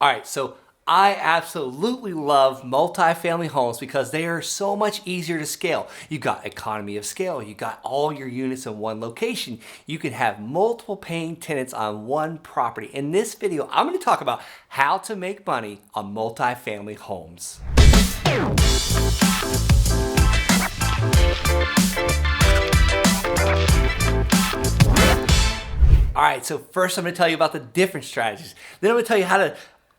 All right, so I absolutely love multifamily homes because they are so much easier to scale. You got economy of scale. You got all your units in one location. You can have multiple paying tenants on one property. In this video, I'm going to talk about how to make money on multifamily homes. All right, so first I'm going to tell you about the different strategies. Then I'm going to tell you how to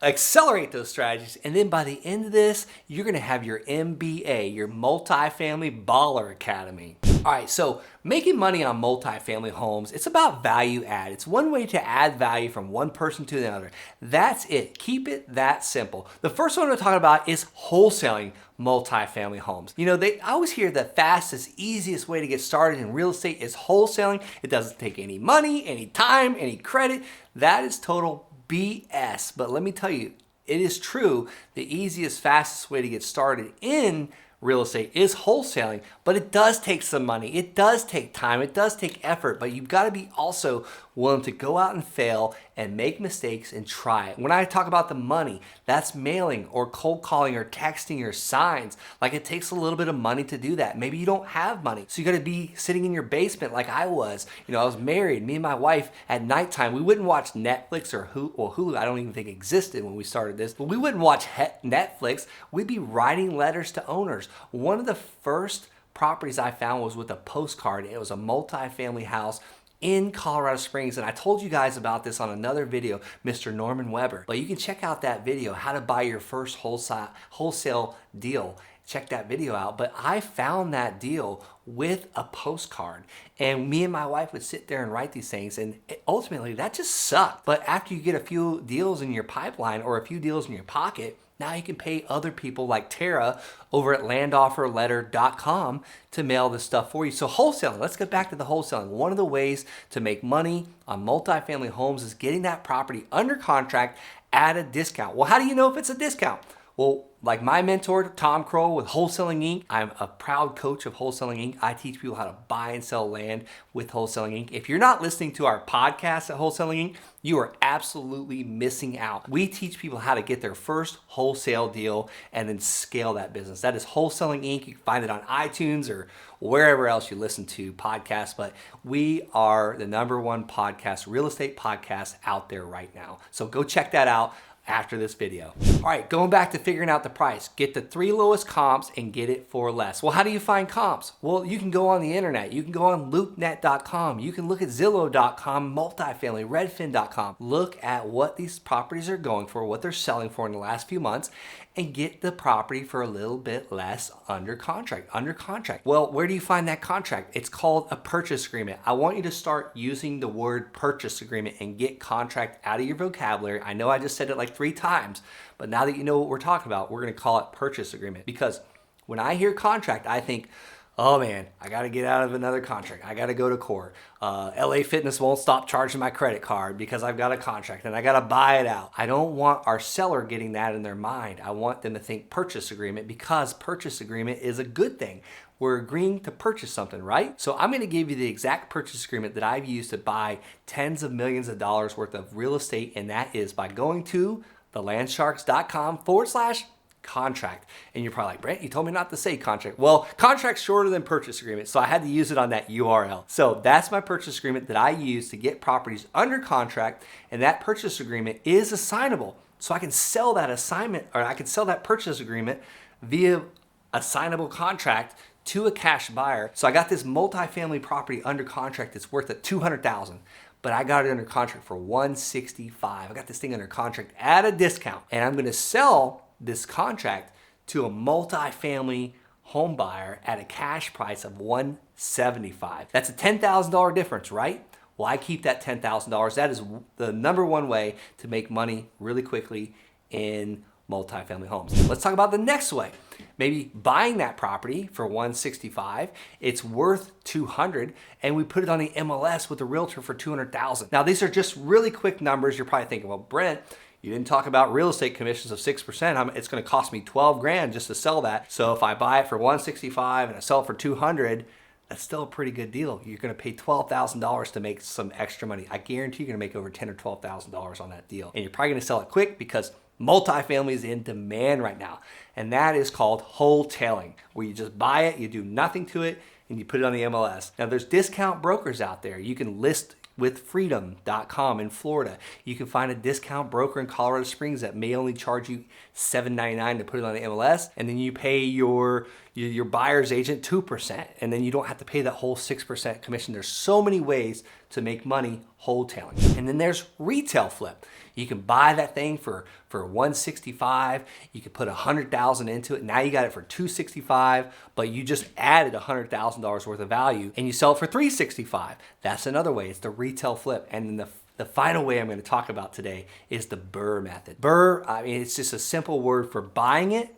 accelerate those strategies. And then by the end of this, you're going to have your MBA, your Multifamily Baller Academy. All right, so making money on multifamily homes, it's about value add. It's one way to add value from one person to another. That's it. Keep it that simple. The first one we're talking about is wholesaling multifamily homes. You know, I always hear the fastest, easiest way to get started in real estate is wholesaling. It doesn't take any money, any time, any credit. That is total BS. But let me tell you, it is true. The easiest, fastest way to get started in real estate is wholesaling, but it does take some money. It does take time. It does take effort, but you've got to be also willing to go out and fail and make mistakes and try it. When I talk about the money, that's mailing or cold calling or texting or signs. Like, it takes a little bit of money to do that. Maybe you don't have money. So you got to be sitting in your basement like I was. You know, I was married. Me and my wife at nighttime, we wouldn't watch Netflix or Hulu. I don't even think existed when we started this, but we wouldn't watch Netflix. We'd be writing letters to owners. One of the first properties I found was with a Postcard. It was a multifamily house in Colorado Springs, and I told you guys about this on another video, Mr. Norman Weber. But you can check out that video, how to buy your first wholesale deal. Check that video out. But I found that deal with a Postcard, and me and my wife would sit there and write these things, and ultimately that just sucked. But after you get a few deals in your pipeline or a few deals in your pocket, now you can pay other people like Tara over at landofferletter.com to mail this stuff for you. So wholesaling, let's get back to the wholesaling. One of the ways to make money on multifamily homes is getting that property under contract at a discount. Well, how do you know if it's a discount? Well, like my mentor, Tom Kroll with Wholesaling Inc., I'm a proud coach of Wholesaling Inc. I teach people how to buy and sell land with Wholesaling Inc. If you're not listening to our podcast at Wholesaling Inc., you are absolutely missing out. We teach people how to get their first wholesale deal and then scale that business. That is Wholesaling Inc. You can find it on iTunes or wherever else you listen to podcasts, but we are the #1 podcast, real estate podcast out there right now. So go check that out after this video. All right, going back to figuring out the price, get the 3 lowest comps and get it for less. Well, how do you find comps? Well, you can go on the internet. You can go on loopnet.com. You can look at Zillow.com, multifamily, redfin.com. Look at what these properties are going for, what they're selling for in the last few months, and get the property for a little bit less under contract. Well, where do you find that contract? It's called a purchase agreement. I want you to start using the word purchase agreement and get contract out of your vocabulary. I know I just said it like 3 times, but now that you know what we're talking about, we're going to call it purchase agreement, because when I hear contract, I think, oh man, I got to get out of another contract. I got to go to court. LA Fitness won't stop charging my credit card because I've got a contract and I got to buy it out. I don't want our seller getting that in their mind. I want them to think purchase agreement, because purchase agreement is a good thing. We're agreeing to purchase something, right? So I'm going to give you the exact purchase agreement that I've used to buy tens of millions of dollars worth of real estate, and that is by going to thelandsharks.com/contract. And you're probably like, Brent, you told me not to say contract. Well, contract's shorter than purchase agreement, so I had to use it on that URL. So that's my purchase agreement that I use to get properties under contract, and that purchase agreement is assignable. So I can sell that assignment, or I can sell that purchase agreement via assignable contract to a cash buyer. So I got this multifamily property under contract that's worth at $200,000. But I got it under contract for $165,000. I got this thing under contract at a discount, and I'm going to sell this contract to a multifamily home buyer at a cash price of $175,000. That's a $10,000 difference, right? Well, I keep that $10,000. That is the #1 way to make money really quickly in multifamily homes. Let's talk about the next way. Maybe buying that property for $165,000, it's worth $200,000, and we put it on the MLS with a realtor for $200,000. Now, these are just really quick numbers. You're probably thinking, well, Brent, you didn't talk about real estate commissions of 6%. It's going to cost me $12,000 just to sell that. So if I buy it for $165,000 and I sell it for $200,000, that's still a pretty good deal. You're going to pay $12,000 to make some extra money. I guarantee you're going to make over $10,000 or $12,000 on that deal, and you're probably going to sell it quick because Multifamily is in demand right now, and that is called wholetailing, where you just buy it, you do nothing to it, and you put it on the MLS. Now there's discount brokers out there. You can list with freedom.com in Florida. You can find a discount broker in Colorado Springs that may only charge you $7.99 to put it on the MLS, and then you pay your buyer's agent 2%, and then you don't have to pay that whole 6% commission. There's so many ways to make money wholetailing. And then there's retail flip. You can buy that thing for $165. You can put $100,000 into it. Now you got it for $265, but you just added $100,000 worth of value and you sell it for $365. That's another way. It's the retail flip. And then the final way I'm going to talk about today is the BRRR method. BRRR, I mean, it's just a simple word for buying it,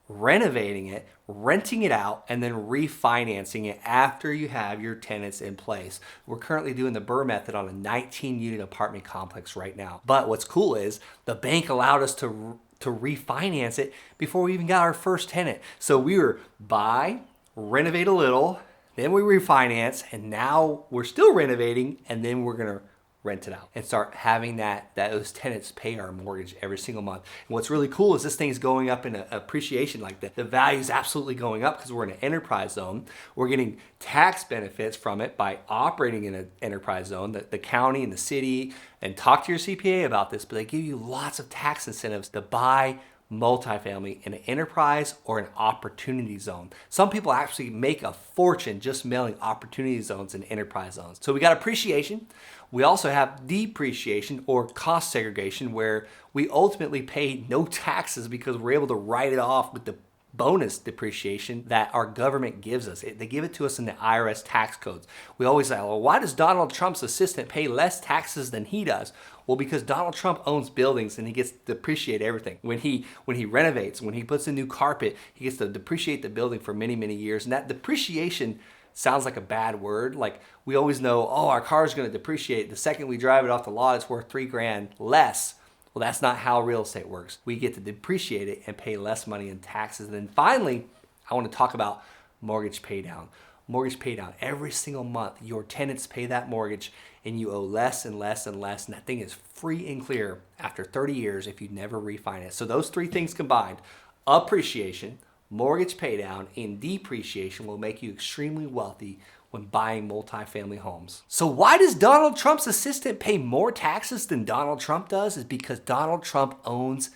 renovating it, renting it out, and then refinancing it after you have your tenants in place. We're currently doing the BRRR method on a 19-unit apartment complex right now. But what's cool is the bank allowed us to refinance it before we even got our first tenant. So we were buy, renovate a little, then we refinance, and now we're still renovating, and then we're gonna rent it out and start having that those tenants pay our mortgage every single month. And what's really cool is this thing's going up in appreciation. Like the value is absolutely going up because we're in an enterprise zone. We're getting tax benefits from it by operating in an enterprise zone. The county and the city, and talk to your CPA about this, but they give you lots of tax incentives to buy multifamily in an enterprise or an opportunity zone. Some people actually make a fortune just mailing opportunity zones and enterprise zones. So we got appreciation. We also have depreciation or cost segregation, where we ultimately pay no taxes because we're able to write it off with the bonus depreciation that our government gives us. They give it to us in the IRS tax codes. We always say, well, why does Donald Trump's assistant pay less taxes than he does? Well, because Donald Trump owns buildings and he gets to depreciate everything. When he renovates, when he puts in new carpet, he gets to depreciate the building for many, many years. And that depreciation sounds like a bad word. Like we always know, oh, our car is going to depreciate. The second we drive it off the lot, it's worth $3,000 less. Well, that's not how real estate works. We get to depreciate it and pay less money in taxes. And then finally, I want to talk about mortgage paydown. Mortgage paydown. Every single month, your tenants pay that mortgage and you owe less and less and less. And that thing is free and clear after 30 years if you never refinance. So those three things combined, appreciation, mortgage paydown, and depreciation, will make you extremely wealthy when buying multifamily homes. So why does Donald Trump's assistant pay more taxes than Donald Trump does? Is because Donald Trump owns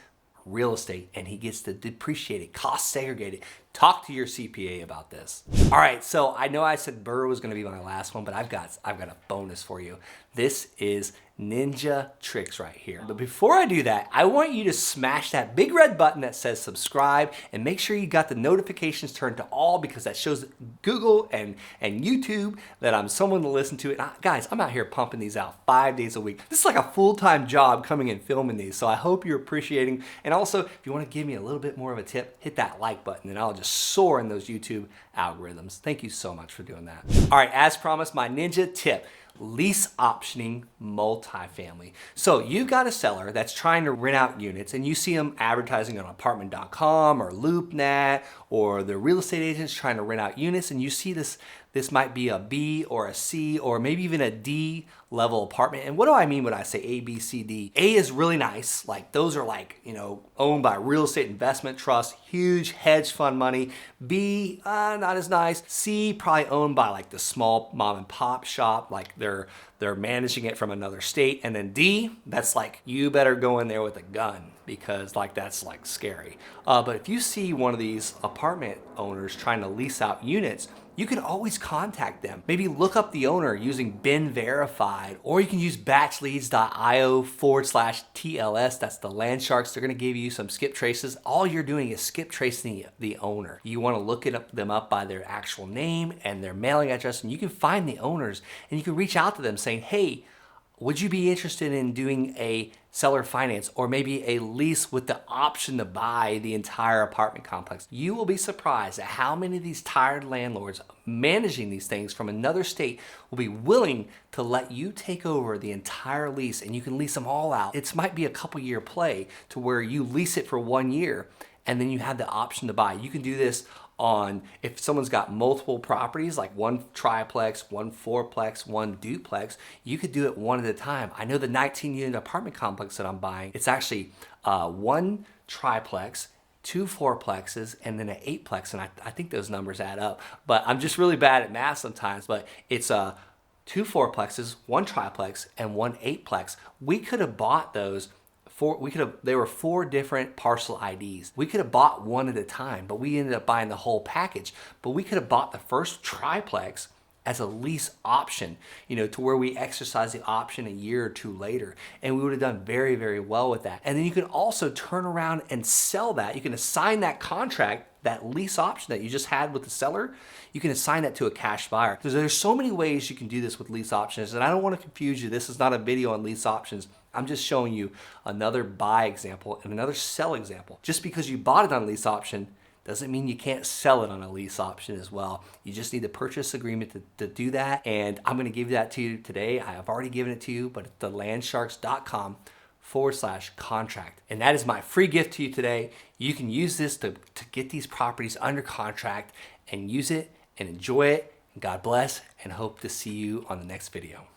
real estate and he gets to depreciate it, cost segregate it. Talk to your CPA about this. All right, so I know I said BRRR was gonna be my last one, but I've got a bonus for you. This is ninja tricks right here. But before I do that, I want you to smash that big red button that says subscribe and make sure you got the notifications turned to all, because that shows Google and YouTube that I'm someone to listen to. And guys, I'm out here pumping these out 5 days a week. This is like a full-time job coming and filming these. So I hope you're appreciating. And also, if you want to give me a little bit more of a tip, hit that like button and I'll just soar in those YouTube algorithms. Thank you so much for doing that. All right, as promised, my ninja tip. Lease optioning multifamily. So you've got a seller that's trying to rent out units and you see them advertising on apartment.com or LoopNet, or the real estate agents trying to rent out units, and you see this might be a B or a C or maybe even a D level apartment. And what do I mean when I say A, B, C, D? A is really nice. Like those are like, owned by real estate investment trusts, huge hedge fund money. B, not as nice. C, probably owned by like the small mom and pop shop, like they're managing it from another state. And then D, that's like, you better go in there with a gun, because like that's like scary. But if you see one of these apartment owners trying to lease out units, you can always contact them. Maybe look up the owner using Been Verified, or you can use batchleads.io/TLS. That's the land sharks. They're gonna give you some skip traces. All you're doing is skip tracing the owner. You wanna look them up by their actual name and their mailing address, and you can find the owners and you can reach out to them saying, hey, would you be interested in doing a seller finance or maybe a lease with the option to buy the entire apartment complex? You will be surprised at how many of these tired landlords managing these things from another state will be willing to let you take over the entire lease, and you can lease them all out. It might be a couple year play to where you lease it for 1 year and then you have the option to buy. You can do this on, if someone's got multiple properties, like one triplex, one fourplex, one duplex, you could do it one at a time. I know the 19-unit apartment complex that I'm buying, it's actually one triplex, two fourplexes, and then an eightplex, and I think those numbers add up. But I'm just really bad at math sometimes. But it's two fourplexes, one triplex, and one eightplex. We could have bought those. They were 4 different parcel IDs. We could have bought one at a time, but we ended up buying the whole package. But we could have bought the first triplex as a lease option, to where we exercise the option a year or two later. And we would have done very, very well with that. And then you can also turn around and sell that. You can assign that contract, that lease option that you just had with the seller, you can assign that to a cash buyer. There's so many ways you can do this with lease options. And I don't want to confuse you. This is not a video on lease options. I'm just showing you another buy example and another sell example. Just because you bought it on a lease option doesn't mean you can't sell it on a lease option as well. You just need a purchase agreement to do that. And I'm going to give that to you today. I have already given it to you, but it's thelandsharks.com/contract. And that is my free gift to you today. You can use this to get these properties under contract and use it and enjoy it. God bless, and hope to see you on the next video.